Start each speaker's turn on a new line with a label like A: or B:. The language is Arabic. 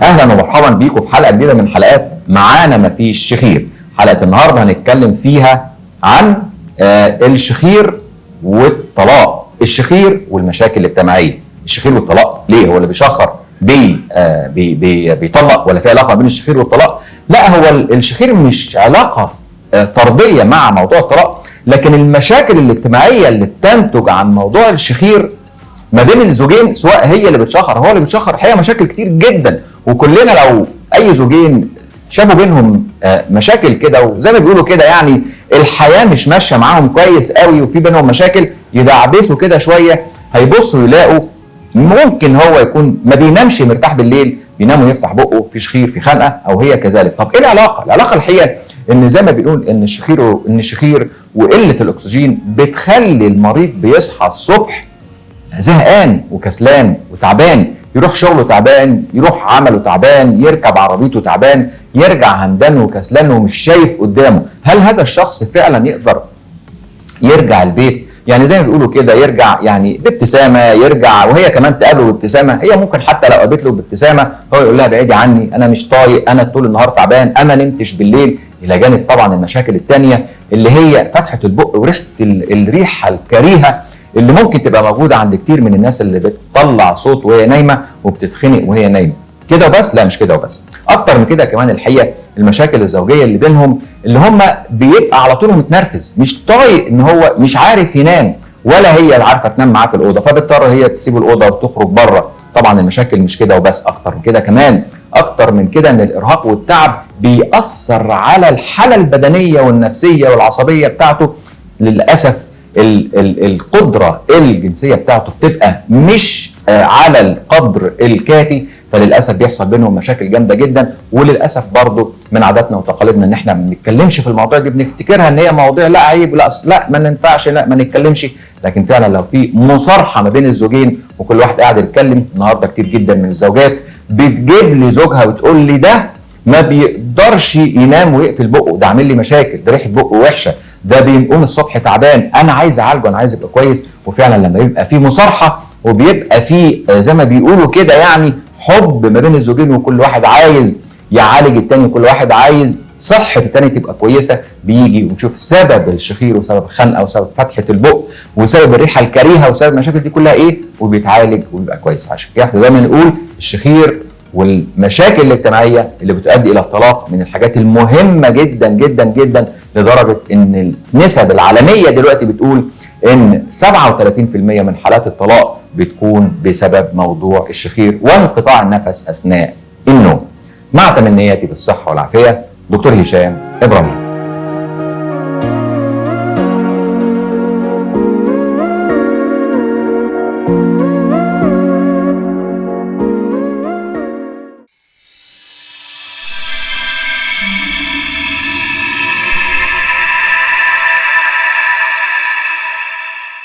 A: اهلا ومرحبا بيكم في حلقه جديده من حلقات معانا مفيش شخير. حلقه النهارده هنتكلم فيها عن الشخير والطلاق، الشخير والمشاكل الاجتماعيه. الشخير والطلاق ليه؟ هو اللي بيشخر بيطلق ولا في علاقه بين الشخير والطلاق؟ لا، هو الشخير مش علاقه طرديه مع موضوع الطلاق، لكن المشاكل الاجتماعيه اللي بتنتج عن موضوع الشخير ما بين الزوجين، سواء هي اللي بتشخر هو اللي بتشخر، الحقيقه مشاكل كتير جدا. وكلنا لو اي زوجين شافوا بينهم مشاكل كده، وزي ما بيقولوا كده يعني الحياه مش ماشيه معاهم كويس قوي وفي بينهم مشاكل، يدعبسوا كده شويه هيبصوا يلاقوا ممكن هو يكون ما بينامش مرتاح بالليل، بينام ويفتح بقه في شخير في خنقه، او هي كذلك. طب ايه العلاقه؟ العلاقه الحقيقه ان زي ما بنقول ان الشخير وقله الاكسجين بتخلي المريض بيصحى الصبح زهقان وكسلان وتعبان، يروح شغله تعبان، يروح عمله تعبان، يركب عربيته تعبان، يرجع همدان وكسلان ومش شايف قدامه. هل هذا الشخص فعلا يقدر يرجع البيت يعني زي ما بيقولوا كده يرجع يعني بابتسامه، يرجع وهي كمان تقابله بابتسامه؟ هي ممكن حتى لو قابلت له بابتسامه هو يقول لها بعيدي عني، انا مش طايق، انا طول النهار تعبان، انا نمتش بالليل. الى جانب طبعا المشاكل الثانيه اللي هي فتحه البق وريحه الريحه الكريهه اللي ممكن تبقى موجوده عند كتير من الناس اللي بتطلع صوت وهي نايمه وبتتخنق وهي نايمه. كده وبس؟ لا، مش كده وبس، اكتر من كده كمان. الحقيقه المشاكل الزوجيه اللي بينهم اللي هم بيبقى على طول متنرفز، مش طايق، ان هو مش عارف ينام ولا هي عارفه تنام معاه في الاوضه، فبتضطر هي تسيب الاوضه وتخرج بره. طبعا المشاكل مش كده وبس، اكتر من كده كمان، اكتر من كده ان الارهاق والتعب بيأثر على الحاله البدنيه والنفسيه والعصبيه بتاعته. للاسف القدره الجنسيه بتاعته بتبقى مش على القدر الكافي، فللاسف بيحصل بينهم مشاكل جامده جدا. وللاسف برضو من عاداتنا وتقاليدنا ان احنا ما بنتكلمش في المواضيع دي، بنفتكرها ان هي مواضيع لا عيب، لا ما ينفعش، لا ما نتكلمش. لكن فعلا لو في مصارحه ما بين الزوجين وكل واحد قاعد يتكلم، النهارده كتير جدا من الزوجات بتجيب لي زوجها وتقول لي ده ما بيقدرش ينام ويقفل بقه، ده عامل لي مشاكل، ده ريحه بقه وحشه، ده بيقوم الصبح تعبان، انا عايز اعالجه، انا عايز يبقى كويس. وفعلا لما يبقى في مصارحه وبيبقى في زي ما بيقولوا كده يعني حب ما بين الزوجين، وكل واحد عايز يعالج التاني، وكل واحد عايز صحه التاني تبقى كويسه، بيجي ونشوف سبب الشخير وسبب الخنقه وسبب فتحه البق وسبب الريحه الكريهه وسبب المشاكل دي كلها ايه، وبيتعالج وبيبقى كويس. عشان كده احنا دايما نقول الشخير والمشاكل الاجتماعيه اللي بتؤدي الى الطلاق من الحاجات المهمه جدا جدا جدا، لدرجه ان النسب العالميه دلوقتي بتقول ان 37% من حالات الطلاق بتكون بسبب موضوع الشخير وانقطاع النفس اثناء النوم. مع تمنياتي بالصحه والعافيه، دكتور هشام ابراهيم.